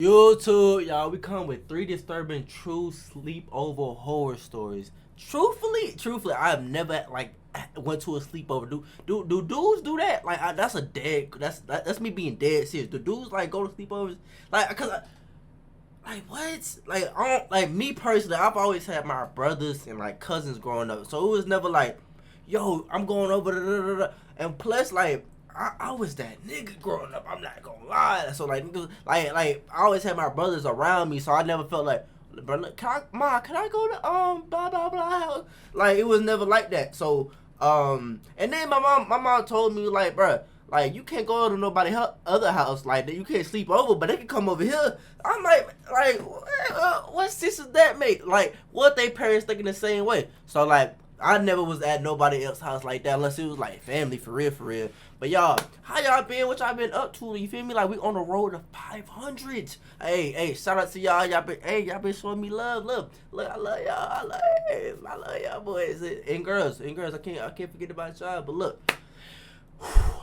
YouTube, y'all, we come with 3 disturbing true sleepover horror stories. Truthfully, I have never went to a sleepover. Do dudes do that? Like, that's a dead. That's me being dead serious. Do dudes like go to sleepovers? What? Like, I don't, like, me personally, I've always had my brothers and like cousins growing up, so it was never like, yo, I'm going over. And plus, like, I was that nigga growing up. I'm not gonna lie. So like I always had my brothers around me, so I never felt like, brother, can I go to blah blah blah house? Like, it was never like that. So and then my mom told me, like, bruh, like, you can't go to nobody other house, like, you can't sleep over, but they can come over here. I'm like what sense does that make? Like, what they parents thinking the same way? So like, I never was at nobody else's house like that unless it was like family for real. But y'all, how y'all been? What y'all been up to? You feel me? Like, we on the road to 500. Hey, shout out to y'all. Y'all been showing me love. Look, I love y'all. I love y'all boys and girls. I can't forget about y'all. But look,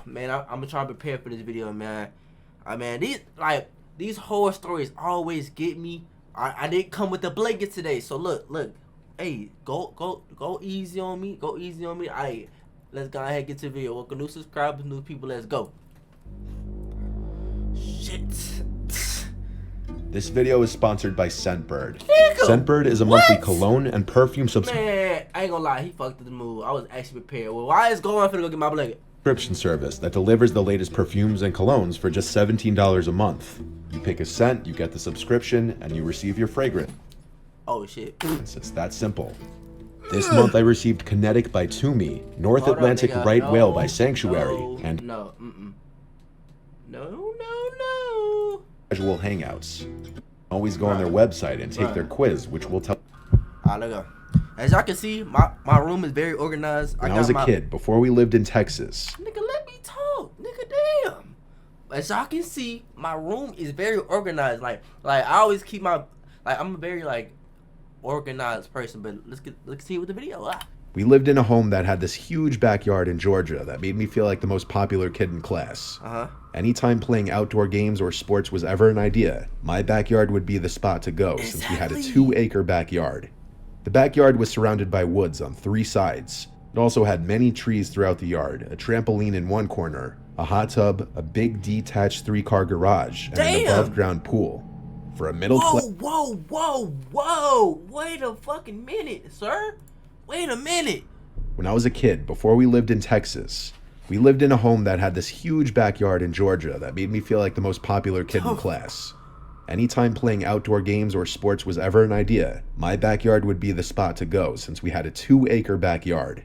man, I'm gonna try to prepare for this video, man. These horror stories always get me. I didn't come with the blanket today, so look. Hey, go easy on me. Go easy on me. Alright, let's go ahead and get to the video. Welcome new subscribers, new people. Let's go. Shit. This video is sponsored by SCENTBIRD. SCENTBIRD is a monthly cologne and perfume Man, I ain't gonna lie, he fucked up the move. I was actually prepared. Well, why is going on for to go get my blanket? Subscription service that delivers the latest perfumes and colognes for just $17 a month. You pick a scent, you get the subscription, and you receive your fragrance. Oh shit. It's that simple. This month I received Kinetic by Toomey, North Atlantic Right Whale by Sanctuary, and No. Casual Hangouts. Always go on their website and take their quiz, which will tell. Alright, let's go. As y'all can see, my room is very organized. When I was a kid, before we lived in Texas. Nigga, let me talk. Nigga, damn. As y'all can see, my room is very organized. Like I always keep my, like, I'm a very organized person. But let's see what the video. We lived in a home that had this huge backyard in Georgia that made me feel like the most popular kid in class. Anytime playing outdoor games or sports was ever an idea, my backyard would be the spot to go, since we had a 2-acre backyard. The backyard was surrounded by woods on 3 sides. It also had many trees throughout the yard, a trampoline in one corner, a hot tub, a big detached 3-car garage, and an above-ground pool. For a middle class. Whoa! Wait a fucking minute, sir. Wait a minute. When I was a kid, before we lived in Texas, we lived in a home that had this huge backyard in Georgia that made me feel like the most popular kid in class. Anytime playing outdoor games or sports was ever an idea, my backyard would be the spot to go, since we had a 2-acre backyard.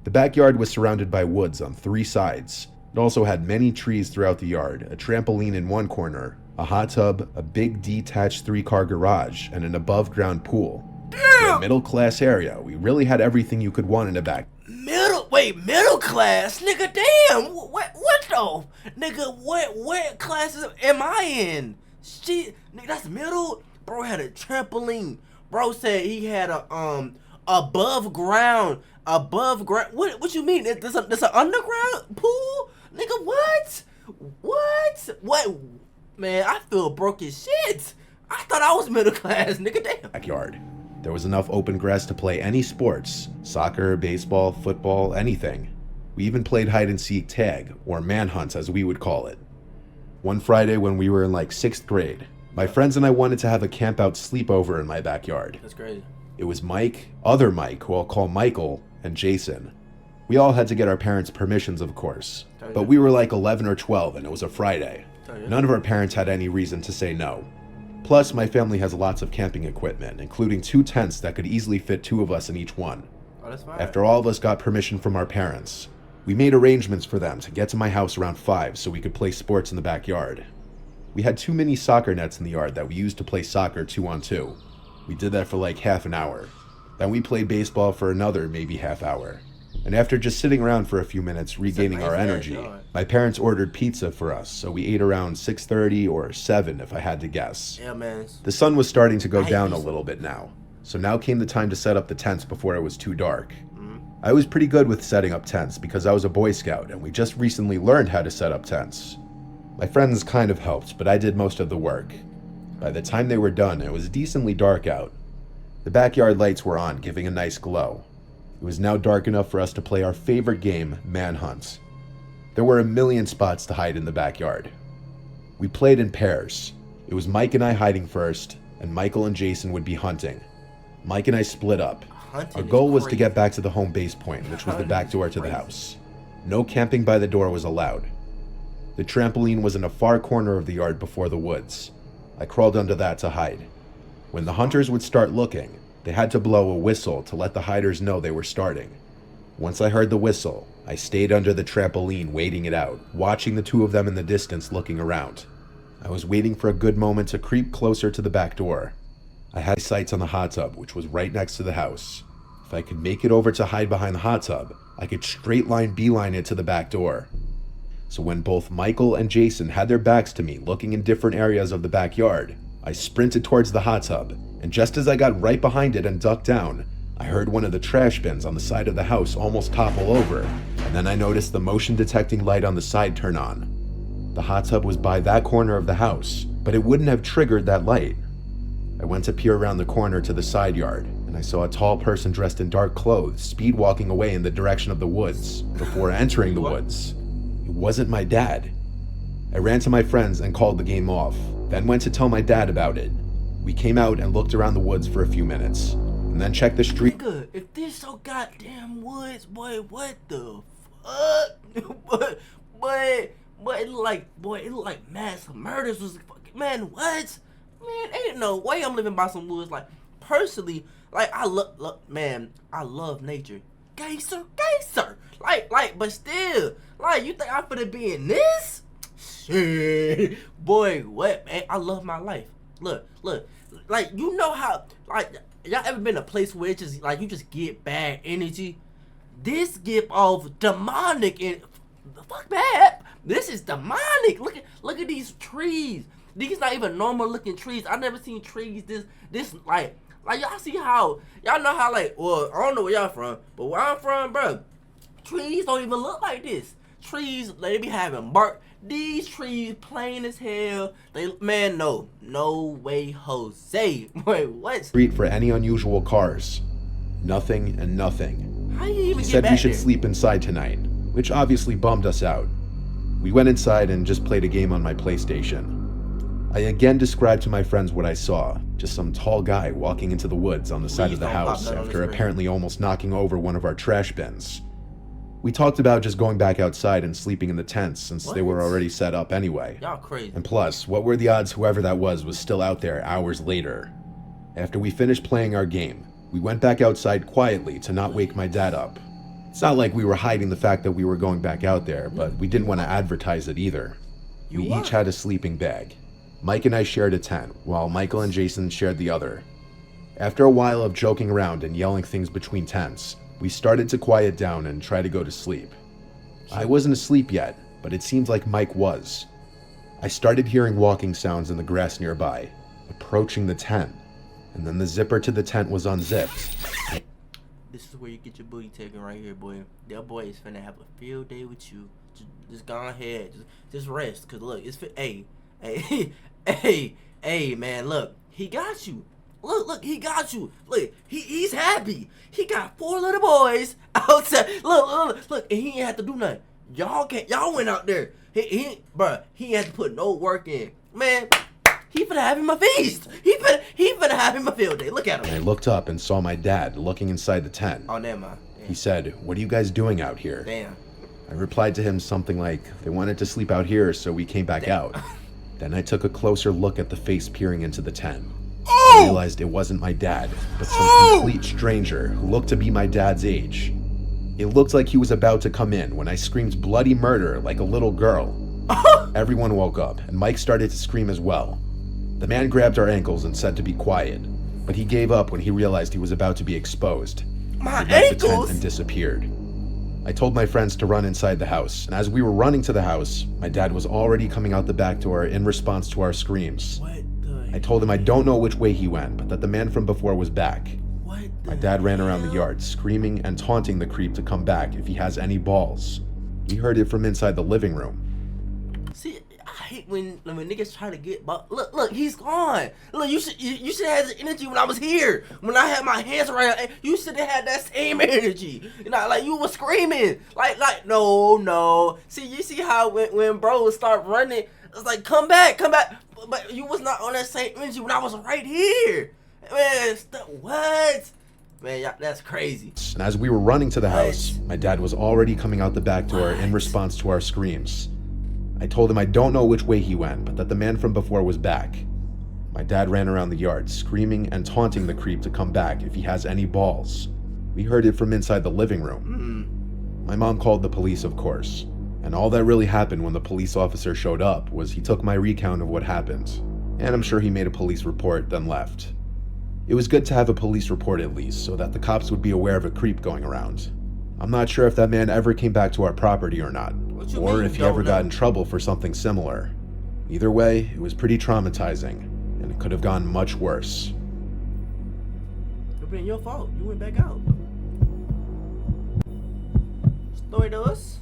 The backyard was surrounded by woods on 3 sides. It also had many trees throughout the yard, a trampoline in one corner, a hot tub, a big detached 3-car garage, and an above-ground pool. For a middle-class area, we really had everything you could want in a back. Middle class? Nigga, damn! What though? Nigga, what classes am I in? Shit, nigga, that's middle? Bro had a trampoline. Bro said he had a above ground. What you mean? There's an underground pool? Nigga, what? Man, I feel broke as shit. I thought I was middle class, nigga, damn. Backyard. There was enough open grass to play any sports, soccer, baseball, football, anything. We even played hide and seek tag, or manhunt as we would call it. One Friday when we were in like 6th grade, my friends and I wanted to have a camp out sleepover in my backyard. That's crazy. It was Mike, other Mike, who I'll call Michael, and Jason. We all had to get our parents' permissions, of course, but we were like 11 or 12 and it was a Friday. None of our parents had any reason to say no. Plus, my family has lots of camping equipment, including 2 tents that could easily fit 2 of us in each one. Oh, that's fine. After all of us got permission from our parents, we made arrangements for them to get to my house around 5 so we could play sports in the backyard. We had 2 mini soccer nets in the yard that we used to play soccer 2-on-2. We did that for like half an hour. Then we played baseball for another maybe half hour. And after just sitting around for a few minutes regaining our energy, my parents ordered pizza for us, so we ate around 6:30 or 7 if I had to guess. Yeah, man. The sun was starting to go down a little bit now, so now came the time to set up the tents before it was too dark. I was pretty good with setting up tents because I was a Boy Scout and we just recently learned how to set up tents. My friends kind of helped, but I did most of the work. By the time they were done, it was decently dark out. The backyard lights were on, giving a nice glow. It was now dark enough for us to play our favorite game, Manhunt. There were a million spots to hide in the backyard. We played in pairs. It was Mike and I hiding first, and Michael and Jason would be hunting. Mike and I split up. Our goal was to get back to the home base point, which was the back door to the house. No camping by the door was allowed. The trampoline was in a far corner of the yard before the woods. I crawled under that to hide. When the hunters would start looking, they had to blow a whistle to let the hiders know they were starting. Once I heard the whistle, I stayed under the trampoline waiting it out, watching the two of them in the distance looking around. I was waiting for a good moment to creep closer to the back door. I had sights on the hot tub, which was right next to the house. If I could make it over to hide behind the hot tub, I could straight line beeline it to the back door. So when both Michael and Jason had their backs to me looking in different areas of the backyard, I sprinted towards the hot tub, and just as I got right behind it and ducked down, I heard one of the trash bins on the side of the house almost topple over, and then I noticed the motion detecting light on the side turn on. The hot tub was by that corner of the house, but it wouldn't have triggered that light. I went to peer around the corner to the side yard, and I saw a tall person dressed in dark clothes speed walking away in the direction of the woods before entering the woods. It wasn't my dad. I ran to my friends and called the game off, then went to tell my dad about it. We came out and looked around the woods for a few minutes, and then checked the street. Nigga, if this so goddamn woods, boy, what the fuck? But it look like mass murders was fucking, man, what? Man, ain't no way I'm living by some woods. Like, personally, like, I love nature. Gangster. Like, but still, like, you think I'm finna be in this? Shit. Boy, what, man? I love my life. Look. Like, you know how, like, y'all ever been a place where it's just, like, you just get bad energy? This give off demonic and fuck that. This is demonic. Look at these trees. These not even normal looking trees. I never seen trees this like y'all see how, y'all know how, like, well, I don't know where y'all from, but where I'm from, bro, trees don't even look like this. Trees, they be having bark. These trees plain as hell. Man, no way, Jose. Wait, what? Street for any unusual cars. Nothing and nothing. How you even He get said back we should there? sleep inside tonight, which obviously bummed us out. We went inside and just played a game on my PlayStation. I again described to my friends what I saw, just some tall guy walking into the woods on the side of the don't pop house that on the after screen. apparently almost knocking over one of our trash bins. We talked about just going back outside and sleeping in the tents since they were What? already set up anyway. Y'all crazy. And plus, what were the odds whoever that was still out there hours later? After we finished playing our game, we went back outside quietly to not wake my dad up. It's not like we were hiding the fact that we were going back out there, but we didn't want to advertise it either. We each had a sleeping bag. Mike and I shared a tent, while Michael and Jason shared the other. After a while of joking around and yelling things between tents, we started to quiet down and try to go to sleep. I wasn't asleep yet, but it seemed like Mike was. I started hearing walking sounds in the grass nearby, approaching the tent, and then the zipper to the tent was unzipped. This is where you get your booty taken right here, boy. That boy is finna have a field day with you. Just go ahead. Just rest. Cause look, it's hey, man, look. He got you. Look, he got you. Look, he's happy. He got 4 little boys outside. Look, and he ain't have to do nothing. Y'all went out there. He ain't had to put no work in. Man, he finna have him a feast. He finna have him a field day. Look at And I him. looked up and saw my dad looking inside the tent. Oh, never mind. He said, "What are you guys doing out here?" Damn. I replied to him something like, "They wanted to sleep out here, so we came back out." Then I took a closer look at the face peering into the tent. I realized it wasn't my dad, but some complete stranger who looked to be my dad's age. It looked like he was about to come in when I screamed bloody murder like a little girl. Everyone woke up, and Mike started to scream as well. The man grabbed our ankles and said to be quiet, but he gave up when he realized he was about to be exposed. My He left the tent ankles. and disappeared. I told my friends to run inside the house, and as we were running to the house, my dad was already coming out the back door in response to our screams. What the? I told him I don't know which way he went, but that the man from before was back. What the? My dad ran around the yard, screaming and taunting the creep to come back if he has any balls. We heard it from inside the living room. See, I hate when niggas try to get, but look, he's gone. Look, you should have the energy when I was here. When I had my hands around, you should have had that same energy. You know, like you were screaming, like no. See, you see how when bros start running, it's like come back. But you was not on that same energy when I was right here. Man, what? Man, yeah, that's crazy. And as we were running to the house, my dad was already coming out the back door in response to our screams. I told him I don't know which way he went, but that the man from before was back. My dad ran around the yard, screaming and taunting the creep to come back if he has any balls. We heard it from inside the living room. My mom called the police, of course, and all that really happened when the police officer showed up was he took my recount of what happened, and I'm sure he made a police report, then left. It was good to have a police report at least, so that the cops would be aware of a creep going around. I'm not sure if that man ever came back to our property or not, or if he ever got in trouble for something similar. Either way, it was pretty traumatizing, and it could have gone much worse. It could have been your fault. You went back out. Story to us?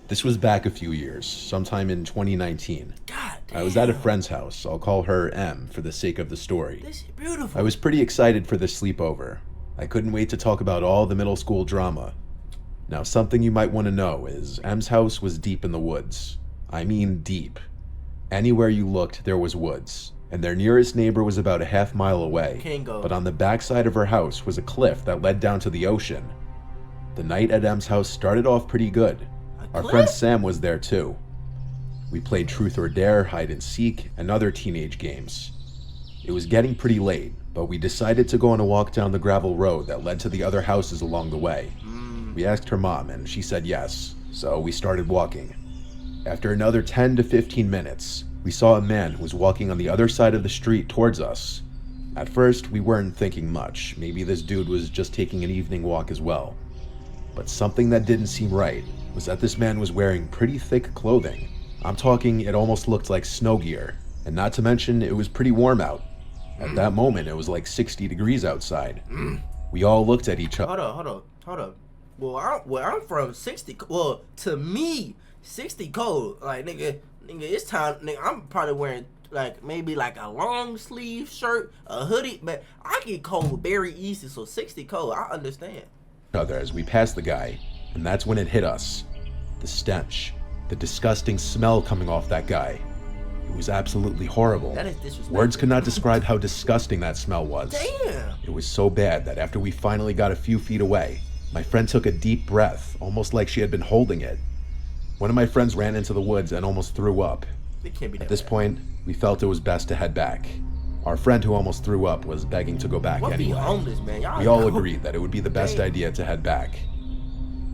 This was back a few years, sometime in 2019. God damn. I was at a friend's house. I'll call her M for the sake of the story. This is beautiful. I was pretty excited for the sleepover. I couldn't wait to talk about all the middle school drama. Now, something you might want to know is M's house was deep in the woods. I mean deep. Anywhere you looked, there was woods, and their nearest neighbor was about a half-mile away. Can't go. But on the backside of her house was a cliff that led down to the ocean. The night at M's house started off pretty good. Our friend Sam was there too. We played Truth or Dare, Hide and Seek, and other teenage games. It was getting pretty late, but we decided to go on a walk down the gravel road that led to the other houses along the way. We asked her mom, and she said yes, so we started walking. After another 10 to 15 minutes, we saw a man who was walking on the other side of the street towards us. At first, we weren't thinking much. Maybe this dude was just taking an evening walk as well. But something that didn't seem right was that this man was wearing pretty thick clothing. I'm talking, it almost looked like snow gear, and not to mention it was pretty warm out. At that moment, it was like 60 degrees outside. We all looked at each other. Hold up. Well, I'm from 60. Well, to me, 60 cold. Like, nigga, it's time. Nigga, I'm probably wearing like maybe like a long sleeve shirt, a hoodie, but I get cold very easy. So 60 cold, I understand. As we passed the guy, and that's when it hit us. The stench, the disgusting smell coming off that guy. It was absolutely horrible. That is disrespectful. Words could not describe how disgusting that smell was. Damn. It was so bad that after we finally got a few feet away, my friend took a deep breath, almost like she had been holding it. One of my friends ran into the woods and almost threw up. It can't be that At this bad. point, we felt it was best to head back. Our friend who almost threw up was begging to go back What anyway. be homeless, man? Y'all We all know. agreed that it would be the best Damn. idea to head back.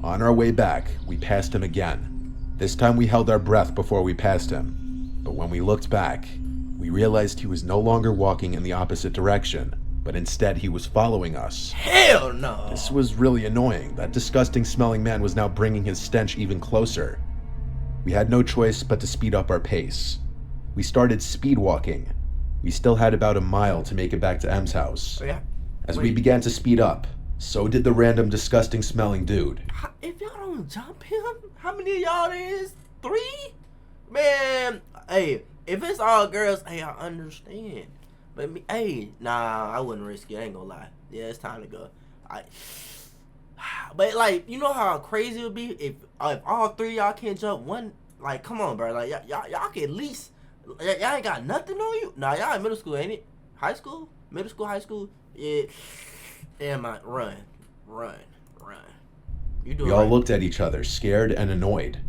On our way back, we passed him again. This time we held our breath before we passed him. But when we looked back, we realized he was no longer walking in the opposite direction, but instead he was following us. Hell no. This was really annoying. That disgusting smelling man was now bringing his stench even closer. We had no choice but to speed up our pace. We started speed walking. We still had about a mile to make it back to M's house. As we began to speed up, so did the random disgusting smelling dude. If y'all don't jump him, how many of y'all there is? 3? Man, hey, if it's all girls, hey, I understand. But me, hey, nah, I wouldn't risk it. I ain't gonna lie. Yeah, it's time to go. But like, you know how crazy it would be if all 3 of y'all can't jump one. Like, come on, bro. Like y'all can at least. Y'all ain't got nothing on you. Nah, y'all in middle school, ain't it? High school, middle school, high school. Yeah. Damn, run. You doing? We all right. looked at each other, scared and annoyed.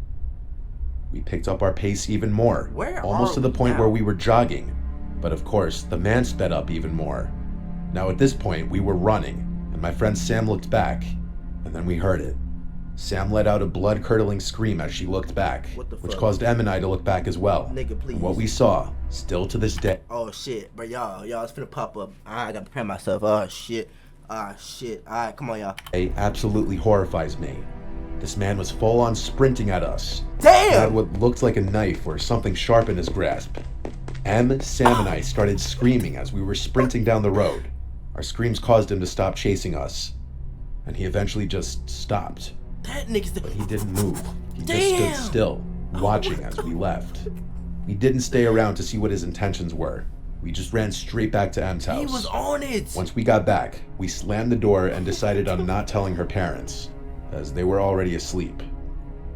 We picked up our pace even more, almost to the point where we were jogging. But of course, the man sped up even more. Now at this point, we were running, and my friend Sam looked back, and then we heard it. Sam let out a blood-curdling scream as she looked back, which caused Em and I to look back as well. Nigga, please. And what we saw, still to this day. Oh shit, bro, y'all, it's finna pop up. I gotta prepare myself. Oh shit. Alright, come on, y'all. It absolutely horrifies me. This man was full-on sprinting at us. Damn! He had what looked like a knife or something sharp in his grasp. Em, Sam, and I started screaming as we were sprinting down the road. Our screams caused him to stop chasing us, and he eventually just stopped. That nigga's But he didn't move. He Damn! just stood still, watching as we left. We didn't stay around to see what his intentions were. We just ran straight back to M's house. He was on it. Once we got back, we slammed the door and decided on not telling her parents, as they were already asleep.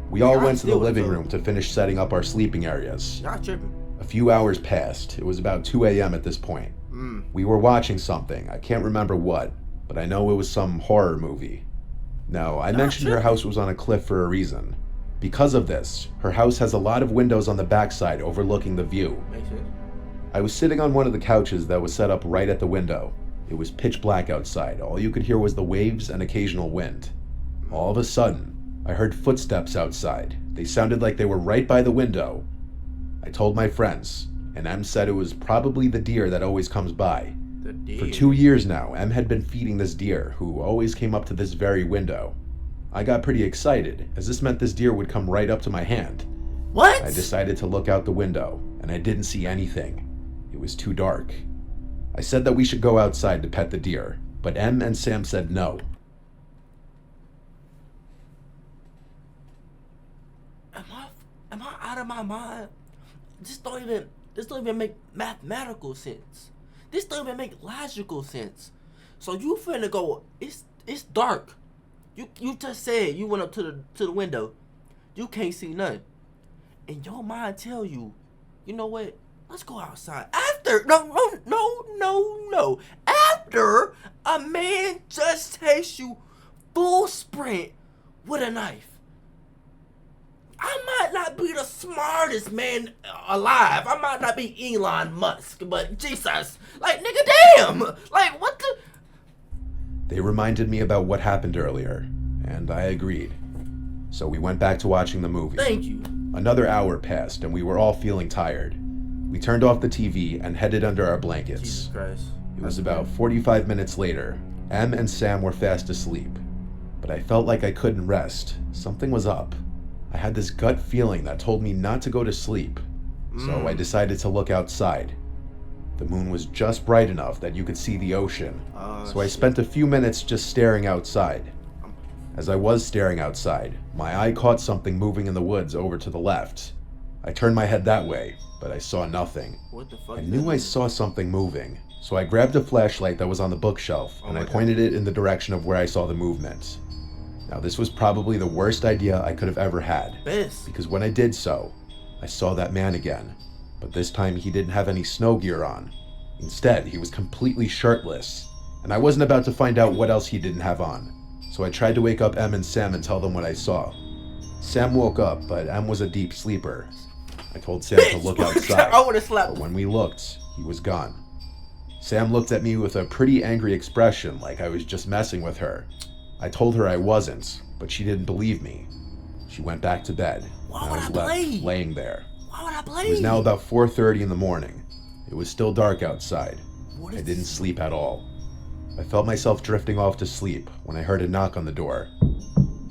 We all went to the living room to finish setting up our sleeping areas. Not tripping. A few hours passed. It was about 2 a.m. at this point. We were watching something. I can't remember what, but I know it was some horror movie. Now, I mentioned her house was on a cliff for a reason. Because of this, her house has a lot of windows on the backside overlooking the view. Makes sense. I was sitting on one of the couches that was set up right at the window. It was pitch black outside. All you could hear was the waves and occasional wind. All of a sudden, I heard footsteps outside. They sounded like they were right by the window. I told my friends, and Em said it was probably the deer that always comes by. The deer. For 2 years now, Em had been feeding this deer, who always came up to this very window. I got pretty excited, as this meant this deer would come right up to my hand. What? I decided to look out the window, and I didn't see anything. It was too dark. I said that we should go outside to pet the deer, but Em and Sam said no. Am I out of my mind? This don't even make mathematical sense. This don't even make logical sense. So you finna go, it's dark. You just said you went up to the window. You can't see nothing. And your mind tell you, you know what? Let's go outside. After no. After a man just takes you full sprint with a knife. I might not be the smartest man alive. I might not be Elon Musk, but Jesus, like, nigga, damn, like, what the? They reminded me about what happened earlier, and I agreed. So we went back to watching the movie. Thank you. Another hour passed, and we were all feeling tired. We turned off the TV and headed under our blankets. Jesus Christ. It was about 45 minutes later. Em and Sam were fast asleep, but I felt like I couldn't rest. Something was up. I had this gut feeling that told me not to go to sleep, so I decided to look outside. The moon was just bright enough that you could see the ocean, so I spent a few minutes just staring outside. As I was staring outside, my eye caught something moving in the woods over to the left. I turned my head that way, but I saw nothing. What the fuck? I knew I saw something moving, so I grabbed a flashlight that was on the bookshelf and I pointed it in the direction of where I saw the movement. Now, this was probably the worst idea I could have ever had, because when I did so, I saw that man again, but this time he didn't have any snow gear on. Instead, he was completely shirtless, and I wasn't about to find out what else he didn't have on, so I tried to wake up Em and Sam and tell them what I saw. Sam woke up, but Em was a deep sleeper. I told Sam to look outside, I would've slapped but when we looked, he was gone. Sam looked at me with a pretty angry expression, like I was just messing with her. I told her I wasn't, but she didn't believe me. She went back to bed, and I was left laying there. Why would I play? It was now about 4:30 in the morning. It was still dark outside. I didn't sleep at all. I felt myself drifting off to sleep when I heard a knock on the door.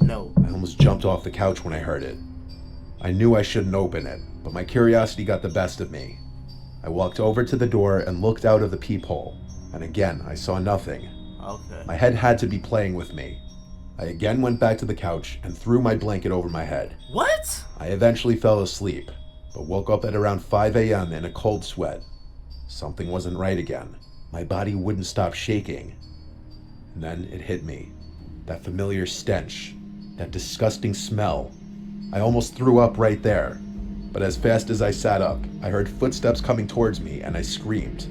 No. I almost jumped off the couch when I heard it. I knew I shouldn't open it, but my curiosity got the best of me. I walked over to the door and looked out of the peephole, and again I saw nothing. Okay. My head had to be playing with me. I again went back to the couch and threw my blanket over my head. What? I eventually fell asleep, but woke up at around 5 a.m. in a cold sweat. Something wasn't right again. My body wouldn't stop shaking. And then it hit me. That familiar stench. That disgusting smell. I almost threw up right there. But as fast as I sat up, I heard footsteps coming towards me and I screamed.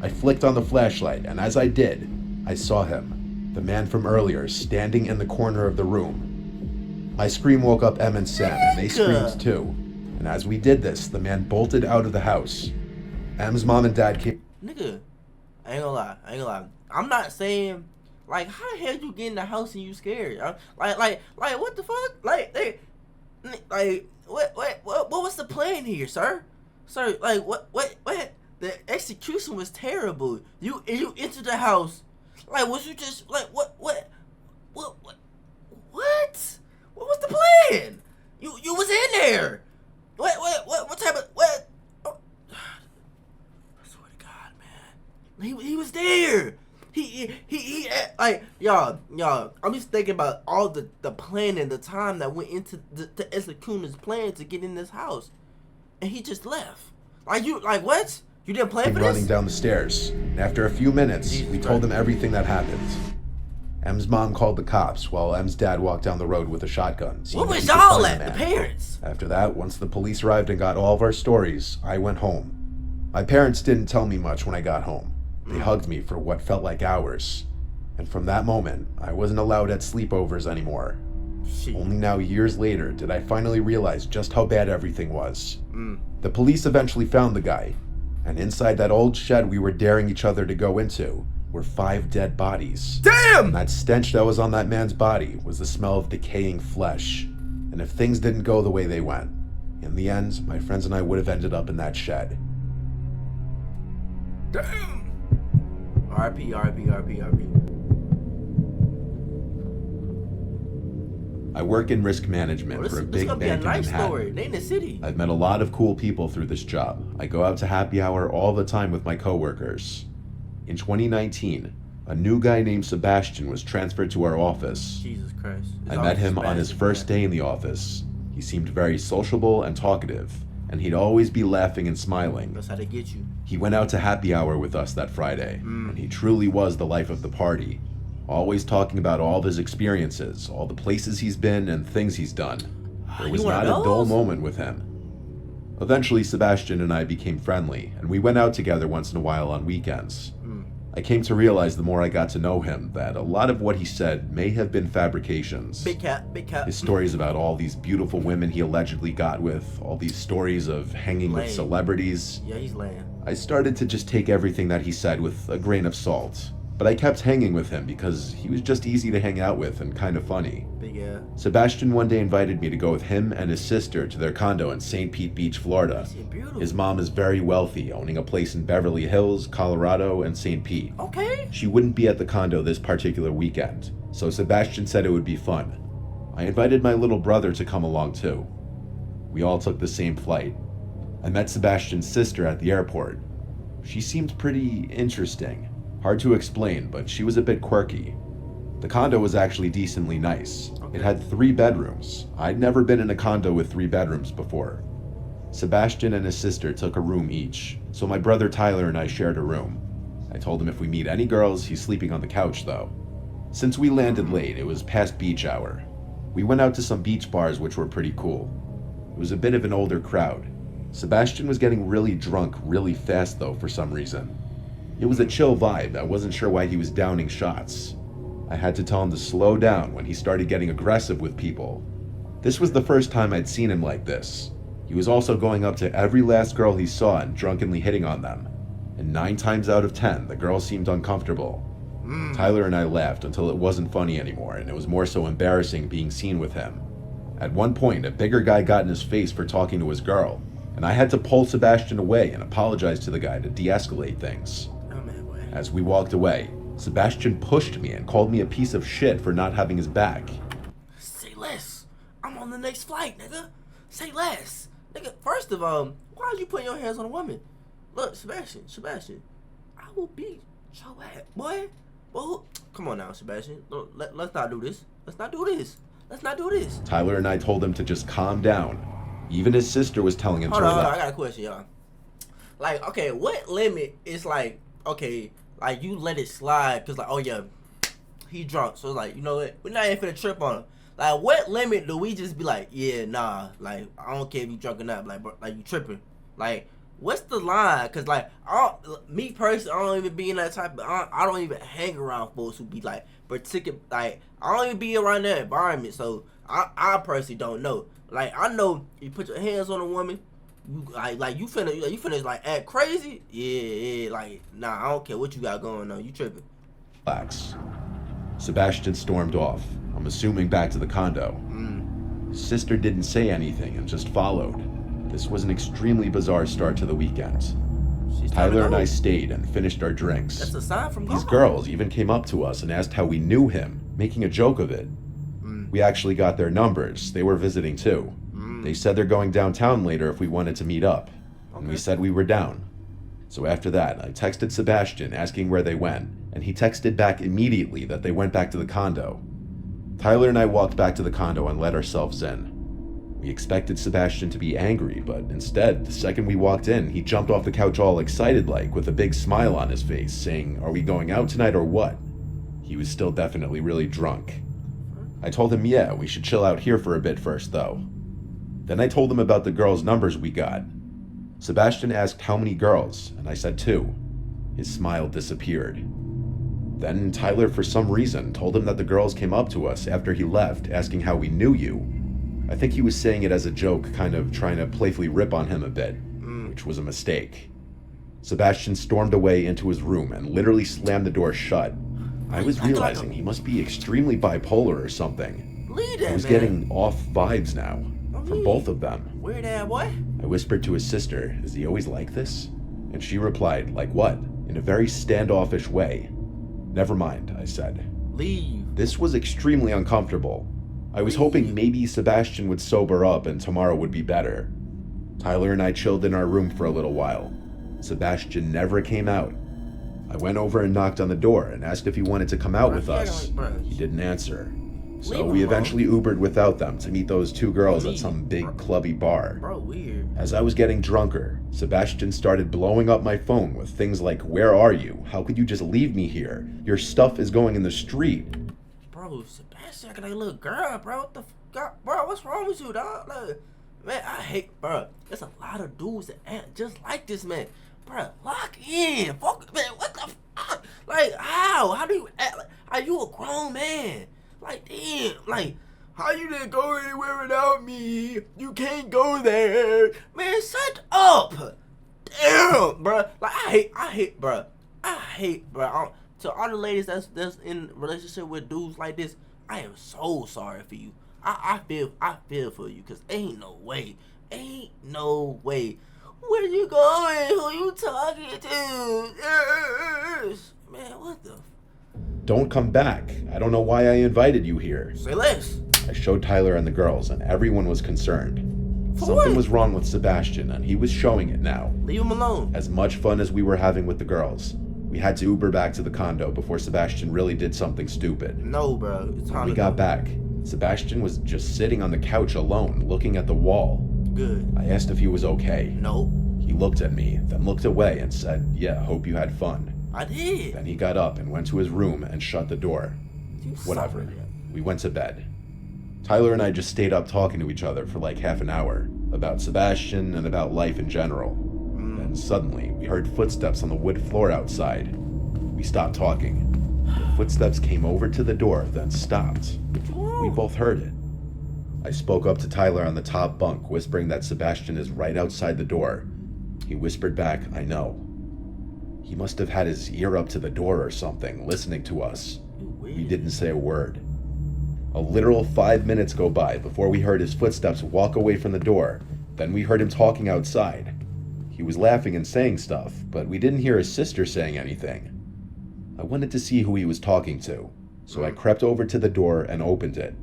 I flicked on the flashlight, and as I did, I saw him, the man from earlier, standing in the corner of the room. My scream woke up Em and Sam, and they screamed too. And as we did this, the man bolted out of the house. Em's mom and dad came. Nigga, I ain't gonna lie. I'm not saying, like, how the hell you get in the house and you scared? Like, what the fuck? Like, what was the plan here, sir? Sir, like, what? The execution was terrible. You entered the house. Like, was you just, like, what? What was the plan? You was in there. What type of, what? Oh. I swear to God, man. He was there. Like y'all. I'm just thinking about all the planning, the time that went into the executing his plan to get in this house, and he just left. Like what? You didn't plan for this? Running down the stairs. And after a few minutes, we told them everything that happened. M's mom called the cops while M's dad walked down the road with a shotgun. What was y'all at? The parents? After that, once the police arrived and got all of our stories, I went home. My parents didn't tell me much when I got home. They hugged me for what felt like hours. And from that moment, I wasn't allowed at sleepovers anymore. Only now, years later, did I finally realize just how bad everything was. The police eventually found the guy. And inside that old shed we were daring each other to go into were 5 dead bodies. Damn! And that stench that was on that man's body was the smell of decaying flesh. And if things didn't go the way they went, in the end, my friends and I would have ended up in that shed. Damn! RP. I work in risk management for a big bank in Manhattan. Story. They in the city. I've met a lot of cool people through this job. I go out to happy hour all the time with my coworkers. In 2019, a new guy named Sebastian was transferred to our office. Jesus Christ. I met him on his first day in the office. He seemed very sociable and talkative, and he'd always be laughing and smiling. That's how they get you. He went out to happy hour with us that Friday, and he truly was the life of the party. Always talking about all of his experiences, all the places he's been and things he's done. There was not a dull moment with him. Eventually, Sebastian and I became friendly, and we went out together once in a while on weekends. I came to realize the more I got to know him that a lot of what he said may have been fabrications. Big cat. His stories about all these beautiful women he allegedly got with, all these stories of hanging with celebrities. Yeah, he's lame. I started to just take everything that he said with a grain of salt. But I kept hanging with him because he was just easy to hang out with and kind of funny. Sebastian one day invited me to go with him and his sister to their condo in St. Pete Beach, Florida. His mom is very wealthy, owning a place in Beverly Hills, Colorado, and St. Pete. Okay. She wouldn't be at the condo this particular weekend, so Sebastian said it would be fun. I invited my little brother to come along too. We all took the same flight. I met Sebastian's sister at the airport. She seemed pretty interesting. Hard to explain, but she was a bit quirky. The condo was actually decently nice. It had 3 bedrooms. I'd never been in a condo with 3 bedrooms before. Sebastian and his sister took a room each, so my brother Tyler and I shared a room. I told him if we meet any girls, he's sleeping on the couch though. Since we landed late, it was past beach hour. We went out to some beach bars which were pretty cool. It was a bit of an older crowd. Sebastian was getting really drunk really fast though for some reason. It was a chill vibe. I wasn't sure why he was downing shots. I had to tell him to slow down when he started getting aggressive with people. This was the first time I'd seen him like this. He was also going up to every last girl he saw and drunkenly hitting on them. And 9 times out of 10, the girls seemed uncomfortable. Tyler and I laughed until it wasn't funny anymore, and it was more so embarrassing being seen with him. At one point, a bigger guy got in his face for talking to his girl, and I had to pull Sebastian away and apologize to the guy to de-escalate things. As we walked away, Sebastian pushed me and called me a piece of shit for not having his back. Say less. I'm on the next flight, nigga. Say less. Nigga, first of all, why are you putting your hands on a woman? Look, Sebastian, I will beat your ass, boy. Well, come on now, Sebastian. Let's not do this. Let's not do this. Tyler and I told him to just calm down. Even his sister was telling him to relax. Hold on, I got a question, y'all. Like, okay, what limit is like, okay, like you let it slide because like, oh yeah, he drunk, so it's like, you know what, we're not even finna trip on him. Like, what limit do we just be like, yeah, nah, like I don't care if you drunk or not, like, bro, like you tripping, like what's the line? Cause like, me personally, I don't even be in that type of, I don't even hang around folks who be like particular, like I don't even be around that environment, so I personally don't know. Like, I know you put your hands on a woman, you you finna like act crazy. Yeah, like nah, I don't care what you got going on. You tripping. Relax. Sebastian stormed off. I'm assuming back to the condo. His sister didn't say anything and just followed. This was an extremely bizarre start to the weekend. Tyler and I stayed and finished our drinks. That's a sign from These girls even came up to us and asked how we knew him, making a joke of it. We actually got their numbers. They were visiting too. They said they're going downtown later if we wanted to meet up. And we said we were down. So after that, I texted Sebastian asking where they went, and he texted back immediately that they went back to the condo. Tyler and I walked back to the condo and let ourselves in. We expected Sebastian to be angry, but instead, the second we walked in, he jumped off the couch all excited like, with a big smile on his face, saying, "Are we going out tonight or what?" He was still definitely really drunk. I told him, yeah, we should chill out here for a bit first though. Then I told him about the girls' numbers we got. Sebastian asked how many girls, and I said 2. His smile disappeared. Then Tyler, for some reason, told him that the girls came up to us after he left, asking how we knew you. I think he was saying it as a joke, kind of trying to playfully rip on him a bit, which was a mistake. Sebastian stormed away into his room and literally slammed the door shut. I was realizing he must be extremely bipolar or something. I was getting off vibes now, from both of them. Weird ass boy. I whispered to his sister, "Is he always like this?" And she replied, "Like what?" in a very standoffish way. "Never mind," I said. Leave. This was extremely uncomfortable. I was hoping maybe Sebastian would sober up and tomorrow would be better. Tyler and I chilled in our room for a little while. Sebastian never came out. I went over and knocked on the door and asked if he wanted to come out with us. He didn't answer. So we eventually Ubered without them to meet those 2 girls at some big clubby bar. Bro, weird. As I was getting drunker, Sebastian started blowing up my phone with things like, "Where are you? How could you just leave me here? Your stuff is going in the street." Bro, Sebastian acting like a little girl, bro. What the fuck? Bro, what's wrong with you, dog? Like, man, I hate, bro. There's a lot of dudes that act just like this, man. Bro, lock in. Fuck, man, what the fuck? Like, how? How do you act? Like, are you a grown man? Like, damn. Like, how you didn't go anywhere without me? You can't go there. Man, shut up. Damn, bro. Like, I hate, bro. To all the ladies that's in relationship with dudes like this, I am so sorry for you. I feel for you, cause ain't no way. Where you going? Who you talking to? Man, what the? "Don't come back. I don't know why I invited you here." Say less. I showed Tyler and the girls, and everyone was concerned. For Something what? was wrong with Sebastian, and he was showing it now. Leave him alone. As much fun as we were having with the girls, we had to Uber back to the condo before Sebastian really did something stupid. No, bro. It's When we got back, Sebastian was just sitting on the couch alone, looking at the wall. Good. I asked if he was okay. No, He looked at me, then looked away and said, "Yeah, hope you had fun." I did. Then he got up and went to his room and shut the door. You Whatever. sorry. We went to bed. Tyler and I just stayed up talking to each other for like half an hour about Sebastian and about life in general. Then suddenly, we heard footsteps on the wood floor outside. We stopped talking. The footsteps came over to the door, then stopped. We both heard it. I spoke up to Tyler on the top bunk, whispering that Sebastian is right outside the door. He whispered back, "I know." He must have had his ear up to the door or something, listening to us. We didn't say a word. A literal 5 minutes go by before we heard his footsteps walk away from the door. Then we heard him talking outside. He was laughing and saying stuff, but we didn't hear his sister saying anything. I wanted to see who he was talking to, so I crept over to the door and opened it.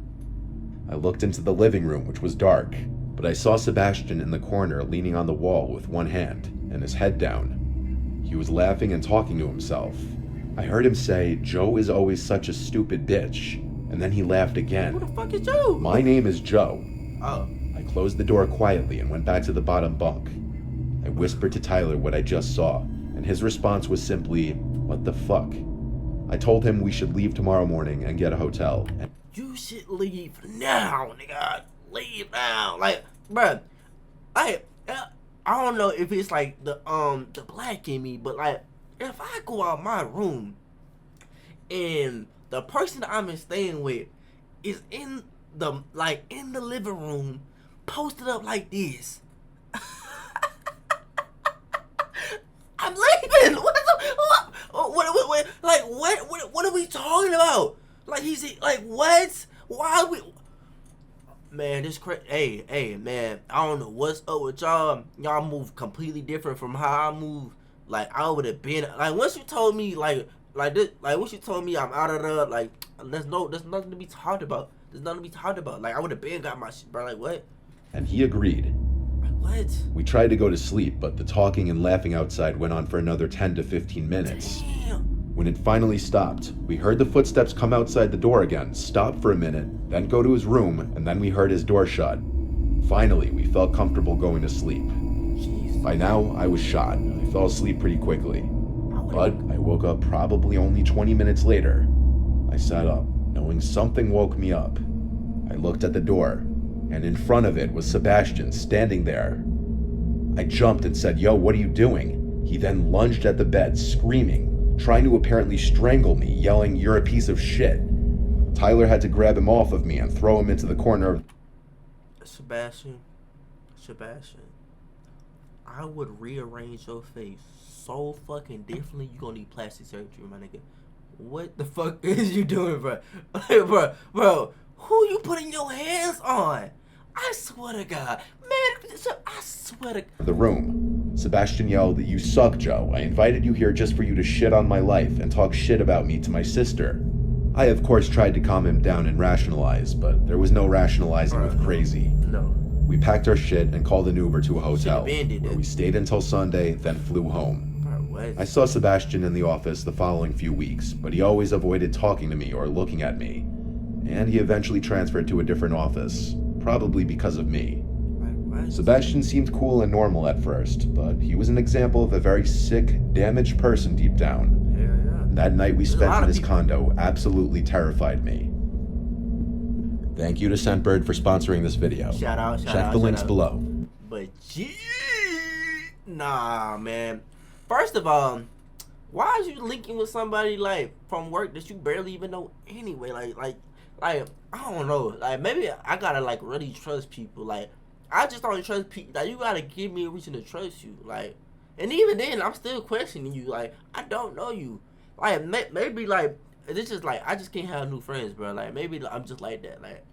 I looked into the living room, which was dark, but I saw Sebastian in the corner leaning on the wall with one hand and his head down. He was laughing and talking to himself. I heard him say, "Joe is always such a stupid bitch," and then he laughed Who again. the fuck is Joe? "My name is Joe." Oh, I closed the door quietly and went back to the bottom bunk. I whispered to Tyler what I just saw, and his response was simply, "What the fuck?" I told him we should leave tomorrow morning and get a hotel. you should leave now, nigga. Leave now, like, bruh. I don't know if it's like the black in me, but like, if I go out my room and the person that I'm staying with is in the living room, posted up like this, I'm leaving. What are we talking about? Like, he's like, what? Why are we? Man, this crazy. Hey, man, I don't know what's up with y'all. Y'all move completely different from how I move. Like, I would have been like, once you told me once you told me I'm out of the, like, there's nothing to be talked about. Like, I would have been got my shit, bro. Like, what? And he agreed. Like, what? What? We tried to go to sleep, but the talking and laughing outside went on for another 10 to 15 minutes. Damn. When it finally stopped, we heard the footsteps come outside the door again, stop for a minute, then go to his room, and then we heard his door shut. Finally, we felt comfortable going to sleep. Jeez. By now, I was shot. I fell asleep pretty quickly. But I woke up probably only 20 minutes later. I sat up, knowing something woke me up. I looked at the door, and in front of it was Sebastian standing there. I jumped and said, "Yo, what are you doing?" He then lunged at the bed, screaming, trying to apparently strangle me, yelling, "You're a piece of shit." Tyler had to grab him off of me and throw him into the corner of... Sebastian, I would rearrange your face so fucking differently. You gonna need plastic surgery, my nigga. What the fuck is you doing, bro? bro, who you putting your hands on? I swear to God, man, I swear to... the room. Sebastian yelled, "You suck, Joe. I invited you here just for you to shit on my life and talk shit about me to my sister." I, of course, tried to calm him down and rationalize, but there was no rationalizing with crazy. No. We packed our shit and called an Uber to a hotel, where it. we stayed until Sunday, then flew home. Bro, what? I saw Sebastian in the office the following few weeks, but he always avoided talking to me or looking at me. And he eventually transferred to a different office, probably because of me. What? Sebastian seemed cool and normal at first, but he was an example of a very sick, damaged person deep down. That night we spent in his condo absolutely terrified me. Thank you to SCENTBIRD for sponsoring this video. Shout out. Check the links below. But nah, man. First of all, why is you linking with somebody like from work that you barely even know anyway? Like I don't know. Like maybe I gotta like really trust people. Like I just don't trust people. Like you gotta give me a reason to trust you. Like, and even then, I'm still questioning you. Like I don't know you. Like maybe like it's just like I just can't have new friends, bro. Like maybe I'm just like that. Like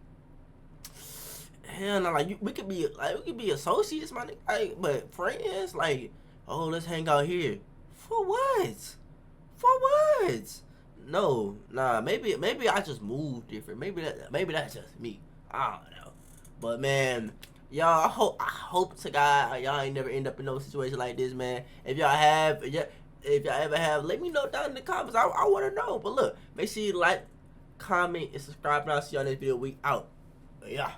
hell no, like we could be associates, my nigga. Like, but friends, like, oh, let's hang out here. For what? For what? No, nah. Maybe I just move different. Maybe that's just me. I don't know. But man, y'all, I hope to God y'all ain't never end up in no situation like this, man. If y'all ever have, let me know down in the comments. I want to know. But look, make sure you like, comment, and subscribe. And I'll see y'all next video. We out. Yeah.